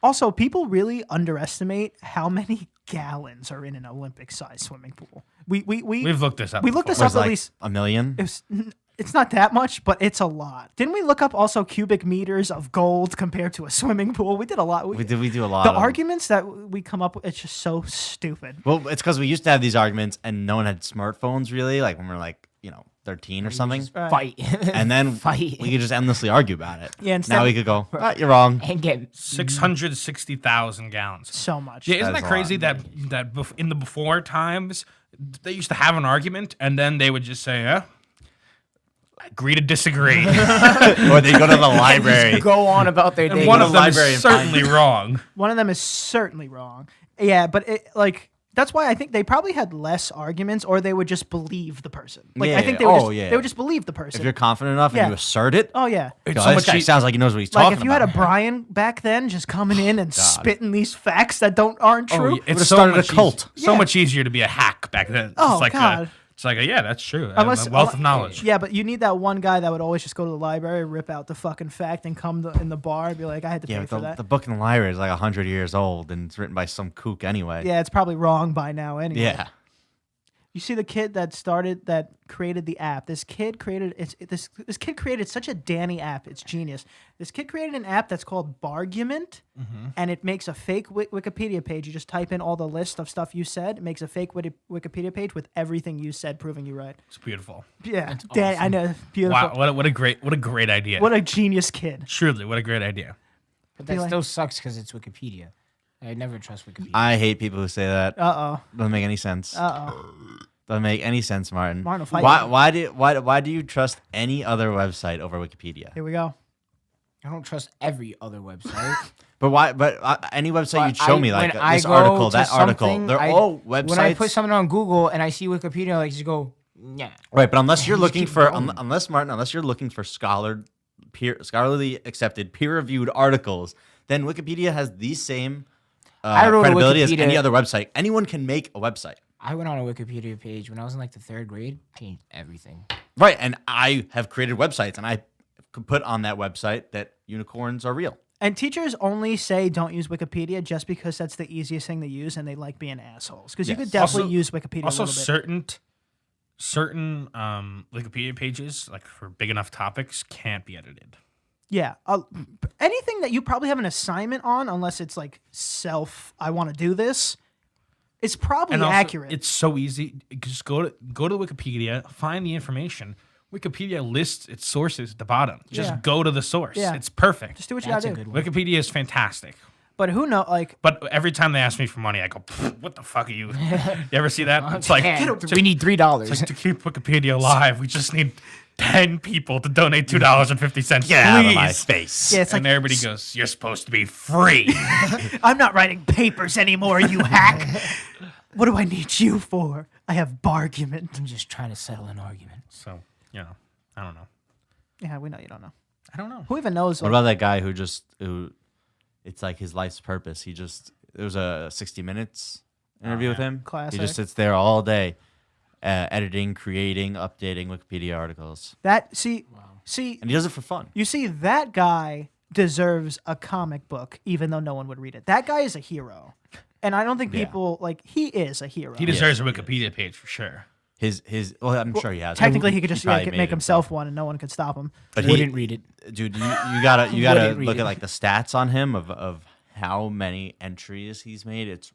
Also, people really underestimate how many gallons are in an Olympic-sized swimming pool. We've looked this up. We looked this before. up at least a million. It's not that much, but it's a lot. Didn't we look up also cubic meters of gold compared to a swimming pool? We did a lot. We do a lot. The arguments that we come up with, it's just so stupid. Well, it's because we used to have these arguments, and no one had smartphones really. Like when we were 13 or something. Fight. And then Fight. we could just endlessly argue about it. Yeah. Now we could go, you're wrong. And get 660,000 gallons. So much. Yeah, isn't That that is a crazy lot. that in the before times they used to have an argument and then they would just say, agree to disagree. Or they go to the library. go on about their day. And one to of the them is library and find- certainly wrong. One of them is certainly wrong. Yeah, but that's why I think they probably had less arguments, or they would just believe the person. I think they would just believe the person. If you're confident enough Yeah. and you assert it, Oh yeah. this guy sounds like he knows what he's talking Like if you had about. a Brian back then just coming in and spitting these facts that aren't true. It's Would've started a much cult. So much easier to be a hack back then. Oh, it's like God. yeah, that's true. I have a wealth of knowledge. Yeah, but you need that one guy that would always just go to the library, rip out the fucking fact, and come in the bar and be like, I had to pay Yeah, for but that. the book in the library is like 100 years old, and it's written by some kook anyway. Yeah, it's probably wrong by now anyway. Yeah. You see the kid that created the app. This kid created this kid created such a Danny app. It's genius. This kid created an app that's called Bargument, and it makes a fake Wikipedia page. You just type in all the list of stuff you said. It makes a fake Wikipedia page with everything you said, proving you right. It's beautiful. Yeah, Danny, I know, beautiful. Wow, what a great idea. What a genius kid. Truly, what a great idea. But that still sucks because it's Wikipedia. I never trust Wikipedia. I hate people who say that. Doesn't make any sense. Doesn't make any sense, Martin. Martin will fight you. Why do you trust any other website over Wikipedia? Here we go. I don't trust every other website. But why? But any website you'd show me, like when this I go article, to that article, something, they're all websites. When I put something on Google and I see Wikipedia, I like just go, yeah. Right, but unless you're Just looking keep for, going. unless you're looking for scholarly accepted, peer-reviewed articles, then Wikipedia has the same I wrote a credibility as Wikipedia- any other website. Anyone can make a website. I went on a Wikipedia page when I was in like the 3rd grade, changed everything. Right, and I have created websites, and I could put on that website that unicorns are real. And teachers only say don't use Wikipedia just because that's the easiest thing to use, and they like being assholes. Because you Yes. could definitely Also- use Wikipedia Also, a little bit. certain Wikipedia pages, like for big enough topics, can't be edited. Yeah. Anything that you probably have an assignment on, unless it's like I want to do this, it's probably And also, accurate. it's so easy. Just go to Wikipedia, find the information. Wikipedia lists its sources at the bottom. Just Yeah. go to the source. Yeah. It's perfect. Just do what you That's gotta a do. good one. Wikipedia is fantastic. But who knows? Like, But every time they ask me for money, I go, "What the fuck are you?" You ever see that? It's like, we need $3. it's like to keep Wikipedia alive, we just need 10 people to donate $2.50. Get out of my please. face. yeah, it's And like everybody goes, "You're supposed to be free." I'm not writing papers anymore, you hack. What do I need you for? I have Bargument. I'm just trying to settle an argument. So, I don't know. Yeah, we know you don't know. I don't know. Who even knows? What about that guy who it's like his life's purpose. There was a 60 Minutes interview with him. Classic. He just sits there all day, editing, creating, updating Wikipedia articles, see, and he does it for fun. you see, that guy deserves a comic book, even though no one would read it. That guy is a hero, and I don't think Yeah. people he is a hero. He deserves a Wikipedia page for sure. Well, I'm sure he has. Technically, he could just probably made make it himself one, and no one could stop him. But Wouldn't read it. dude. You gotta Wouldn't read look it. at like the stats on him of how many entries he's made. It's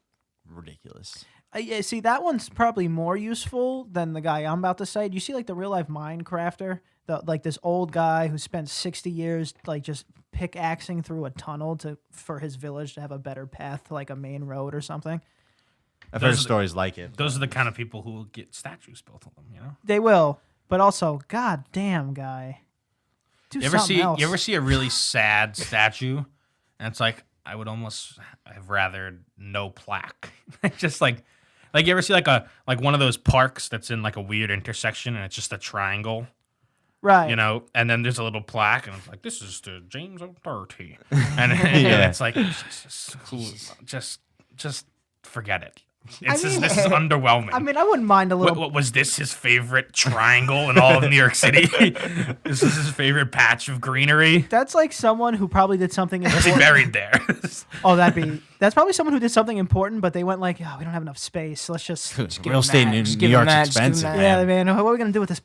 ridiculous. Yeah, see, that one's probably more useful than the guy I'm about to cite. You see, like the real life Minecrafter, like this old guy who spent 60 years like just pickaxing through a tunnel for his village to have a better path to like a main road or something. I've Those heard are the- stories like it. Those are the kind of people who will get statues built of them, you know? They will, but also, god damn, guy, do something else. You ever see a really sad statue? And it's like, I would almost have rather no plaque. Just like you ever see like one of those parks that's in like a weird intersection and it's just a triangle, right? you know, and then there's a little plaque and it's like, this is to James O'Doherty. And it's like, Jesus, just forget it. This is underwhelming. I mean, I wouldn't mind a little. What was this his favorite triangle in all of New York City? This is his favorite patch of greenery. That's like someone who probably did something Is he important. buried there? Oh, that's probably someone who did something important, but they went like, "Oh, we don't have enough space. So let's just." Real estate in Just New give him York's that, just give him expensive, that. Yeah, man. man. What are we gonna do with this?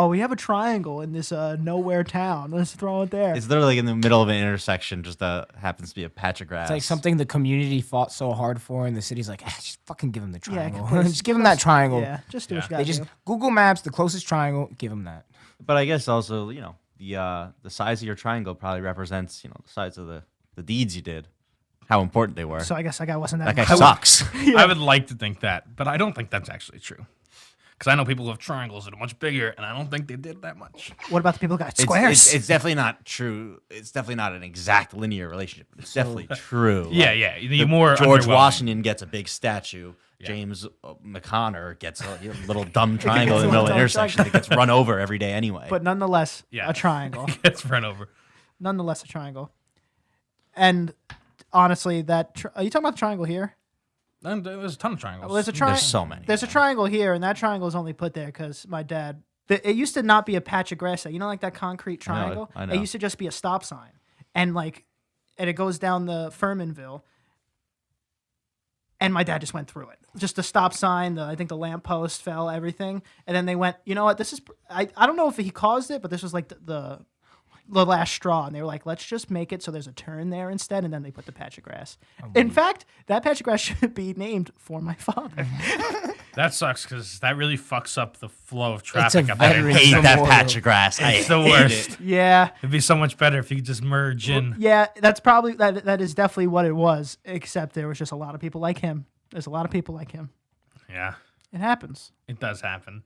We have a triangle in this nowhere town. Let's throw it there. It's literally in the middle of an intersection, just happens to be a patch of grass. It's like something the community fought so hard for, and the city's like, just fucking give him the triangle. please, just give him that triangle. Yeah, just do what you Yeah. gotta They just do. Google Maps the closest triangle, give him that. But I guess also, the size of your triangle probably represents, the size of the deeds you did, how important they were. So I guess that guy wasn't that. That guy much. sucks. I would like to think that, but I don't think that's actually true. Because I know people who have triangles that are much bigger, and I don't think they did that much. What about the people who got It's- squares? It's definitely not true. It's definitely not an exact linear relationship. But it's definitely true. Yeah, Like, yeah. The more George underwhelming. Washington gets a big statue. Yeah. James McConnor gets a little dumb triangle in the a middle of the dumb intersection that gets run over every day anyway. But nonetheless, Yeah. a triangle. gets run over. Nonetheless, a triangle. And honestly, are you talking about the triangle here? And there's a ton of triangles. Well, there's a There's so many. There's a triangle here, and that triangle is only put there because my dad. It used to not be a patch of grass. Like that concrete I know, triangle. I know. It used to just be a stop sign, and it goes down the Furmanville. And my dad just went through it. Just the stop sign. I think the lamppost fell. Everything. And then they went. You know what? This is. I don't know if he caused it, but this was like the last straw, and they were like, let's just make it so there's a turn there instead, and then they put the patch of grass. In fact, that patch of grass should be named for my father. That sucks because that really fucks up the flow of a traffic up there. veteran hate that memorial. patch of grass. I It's the hate worst. it. Yeah, It'd be so much better if you could just merge in. yeah, that's probably that is definitely what it was, except there was just a lot of people like him. There's a lot of people like him. Yeah, It happens. it does happen.